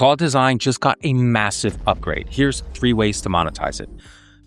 Claude Design just got a massive upgrade. Here's 3 ways to monetize it.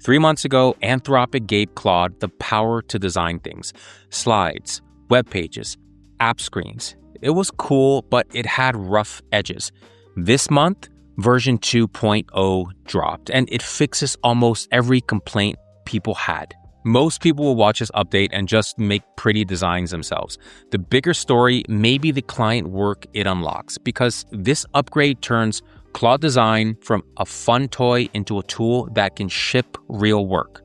3 months ago, Anthropic gave Claude the power to design things: slides, web pages, app screens. It was cool, but it had rough edges. This month, version 2.0 dropped, and it fixes almost every complaint people had. Most people will watch this update and just make pretty designs themselves. The bigger story may be the client work it unlocks, because this upgrade turns Claude Design from a fun toy into a tool that can ship real work.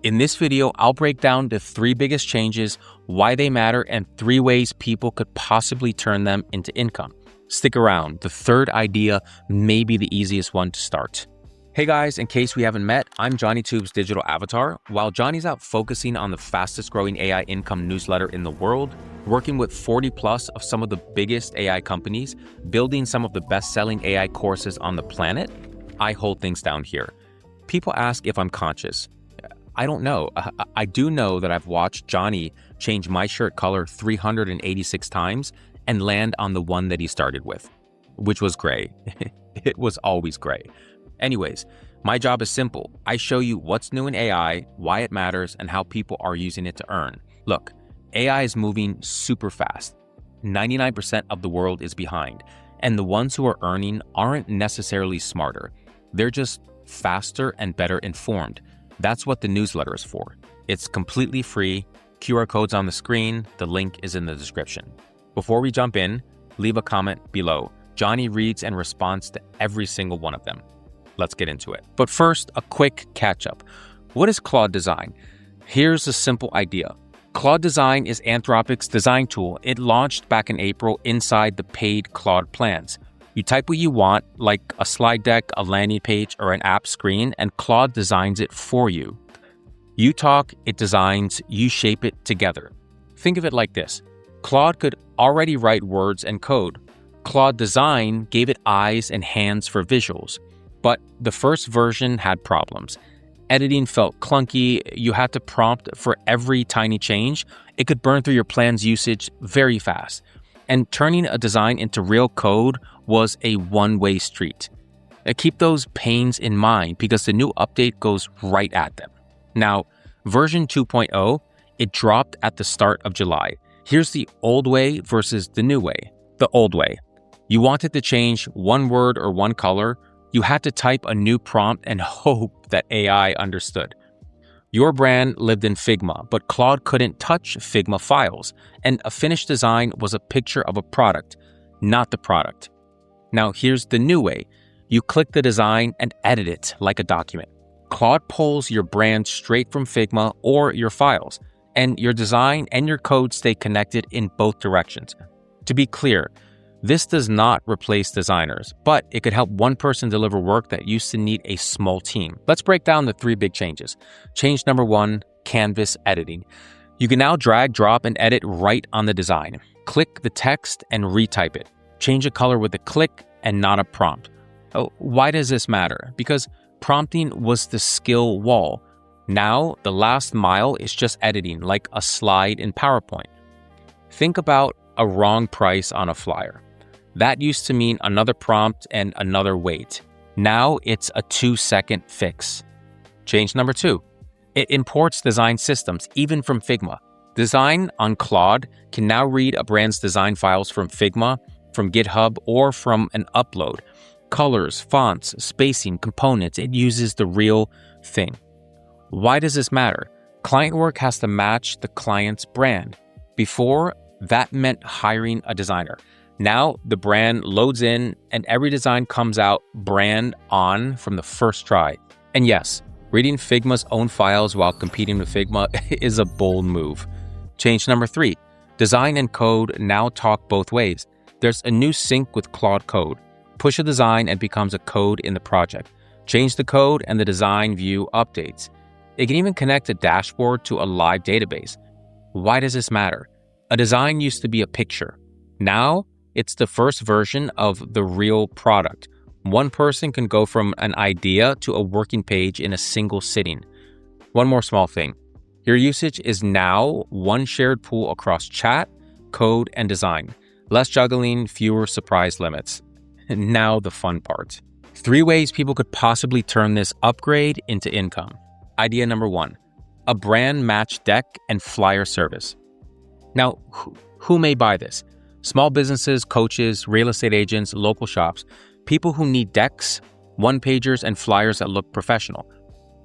In this video, I'll break down the 3 biggest changes, why they matter, and 3 ways people could possibly turn them into income. Stick around, the 3rd idea may be the easiest one to start. Hey guys, in case we haven't met, I'm JohnnyTube's digital avatar. While Johnny's out focusing on the fastest growing AI income newsletter in the world, working with 40 plus of some of the biggest AI companies, building some of the best-selling AI courses on the planet, I hold things down here. People ask if I'm conscious. I don't know. I do know that I've watched Johnny change my shirt color 386 times and land on the one that he started with, which was gray. It was always gray. Anyways, my job is simple. I show you what's new in AI, why it matters, and how people are using it to earn. Look, AI is moving super fast. 99% of the world is behind, and the ones who are earning aren't necessarily smarter. They're just faster and better informed. That's what the newsletter is for. It's completely free. QR code's on the screen. The link is in the description. Before we jump in, leave a comment below. Johnny reads and responds to every single one of them. Let's get into it. But first, a quick catch-up. What is Claude Design? Here's a simple idea. Claude Design is Anthropic's design tool. It launched back in April inside the paid Claude plans. You type what you want, like a slide deck, a landing page, or an app screen, and Claude designs it for you. You talk, it designs, you shape it together. Think of it like this. Claude could already write words and code. Claude Design gave it eyes and hands for visuals. But the first version had problems. Editing felt clunky, you had to prompt for every tiny change. It could burn through your plan's usage very fast. And turning a design into real code was a one-way street. Keep those pains in mind because the new update goes right at them. Now, version 2.0, it dropped at the start of July. Here's the old way versus the new way. The old way. You wanted to change one word or one color, you had to type a new prompt and hope that AI understood. Your brand lived in Figma, but Claude couldn't touch Figma files, and a finished design was a picture of a product, not the product. Now here's the new way. You click the design and edit it like a document. Claude pulls your brand straight from Figma or your files, and your design and your code stay connected in both directions. To be clear, this does not replace designers, but it could help one person deliver work that used to need a small team. Let's break down the 3 big changes. Change number 1, canvas editing. You can now drag, drop, and edit right on the design. Click the text and retype it. Change a color with a click and not a prompt. Oh, why does this matter? Because prompting was the skill wall. Now, the last mile is just editing, like a slide in PowerPoint. Think about a wrong price on a flyer. That used to mean another prompt and another wait. Now it's a 2-second fix. Change number 2. It imports design systems, even from Figma. Design on Claude can now read a brand's design files from Figma, from GitHub, or from an upload. Colors, fonts, spacing, components, it uses the real thing. Why does this matter? Client work has to match the client's brand. Before, that meant hiring a designer. Now, the brand loads in and every design comes out brand on from the first try. And yes, reading Figma's own files while competing with Figma is a bold move. Change number 3. Design and code now talk both ways. There's a new sync with Claude Code. Push a design and becomes a code in the project. Change the code and the design view updates. It can even connect a dashboard to a live database. Why does this matter? A design used to be a picture. Now, it's the first version of the real product. One person can go from an idea to a working page in a single sitting. One more small thing. Your usage is now one shared pool across chat, code, and design. Less juggling, fewer surprise limits. Now the fun part. 3 ways people could possibly turn this upgrade into income. Idea number 1, a brand match deck and flyer service. Now, who may buy this? Small businesses, coaches, real estate agents, local shops, people who need decks, one-pagers, and flyers that look professional.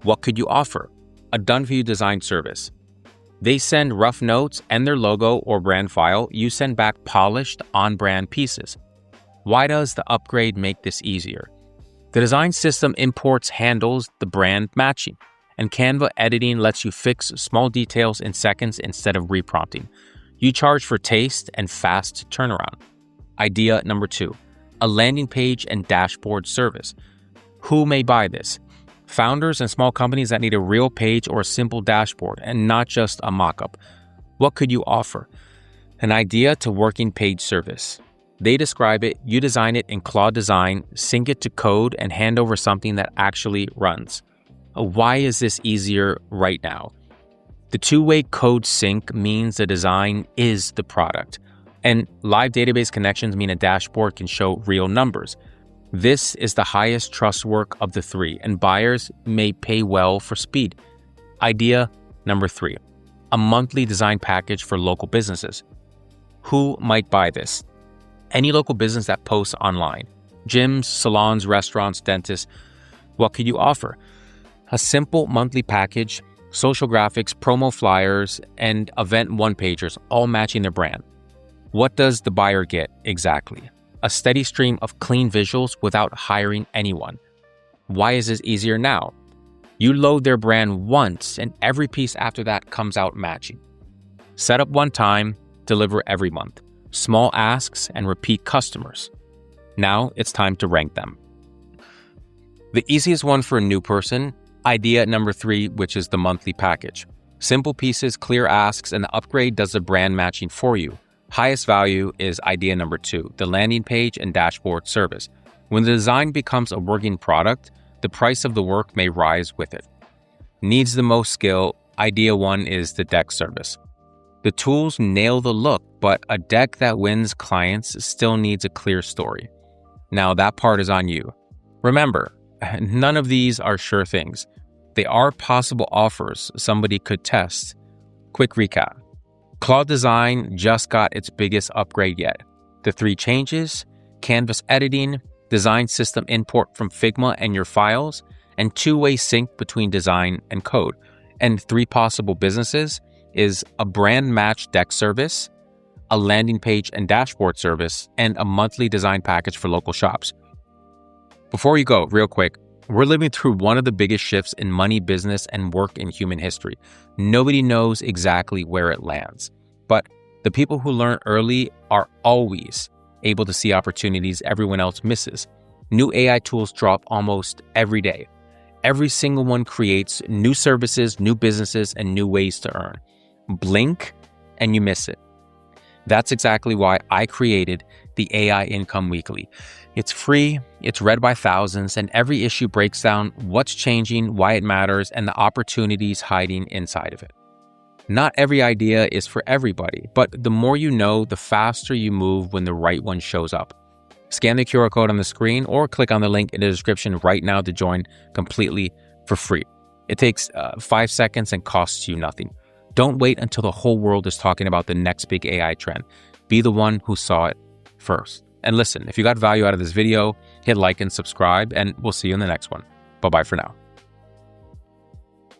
What could you offer? A done-for-you design service. They send rough notes and their logo or brand file. You send back polished, on-brand pieces. Why does the upgrade make this easier? The design system imports handles the brand matching, and Canva editing lets you fix small details in seconds instead of reprompting. You charge for taste and fast turnaround. Idea number 2, a landing page and dashboard service. Who may buy this? Founders and small companies that need a real page or a simple dashboard and not just a mock-up. What could you offer? An idea to working page service. They describe it, you design it in Claude Design, sync it to code, and hand over something that actually runs. Why is this easier right now? The 2-way code sync means the design is the product, and live database connections mean a dashboard can show real numbers. This is the highest trust work of the 3, and buyers may pay well for speed. Idea number 3, a monthly design package for local businesses. Who might buy this? Any local business that posts online. Gyms, salons, restaurants, dentists. What could you offer? A simple monthly package, social graphics, promo flyers, and event one-pagers, all matching their brand. What does the buyer get exactly? A steady stream of clean visuals without hiring anyone. Why is this easier now? You load their brand once, and every piece after that comes out matching. Set up one time, deliver every month. Small asks and repeat customers. Now it's time to rank them. The easiest one for a new person, idea number 3, which is the monthly package. Simple pieces, clear asks, and the upgrade does the brand matching for you. Highest value is idea number 2, the landing page and dashboard service. When the design becomes a working product, the price of the work may rise with it. Needs the most skill, idea 1 is the deck service. The tools nail the look, but a deck that wins clients still needs a clear story. Now that part is on you. Remember, none of these are sure things. They are possible offers somebody could test. Quick recap. Claude Design just got its biggest upgrade yet. The 3 changes, canvas editing, design system import from Figma and your files, and 2-way sync between design and code. And 3 possible businesses is a brand match deck service, a landing page and dashboard service, and a monthly design package for local shops. Before you go, real quick, we're living through one of the biggest shifts in money, business, and work in human history. Nobody knows exactly where it lands, but the people who learn early are always able to see opportunities everyone else misses. New AI tools drop almost every day. Every single one creates new services, new businesses, and new ways to earn. Blink and you miss it. That's exactly why I created the AI Income Weekly. It's free, it's read by thousands, and every issue breaks down what's changing, why it matters, and the opportunities hiding inside of it. Not every idea is for everybody, but the more you know, the faster you move when the right one shows up. Scan the QR code on the screen or click on the link in the description right now to join completely for free. It takes 5 seconds and costs you nothing. Don't wait until the whole world is talking about the next big AI trend. Be the one who saw it first. And listen, if you got value out of this video, hit like and subscribe, and we'll see you in the next one. Bye-bye for now.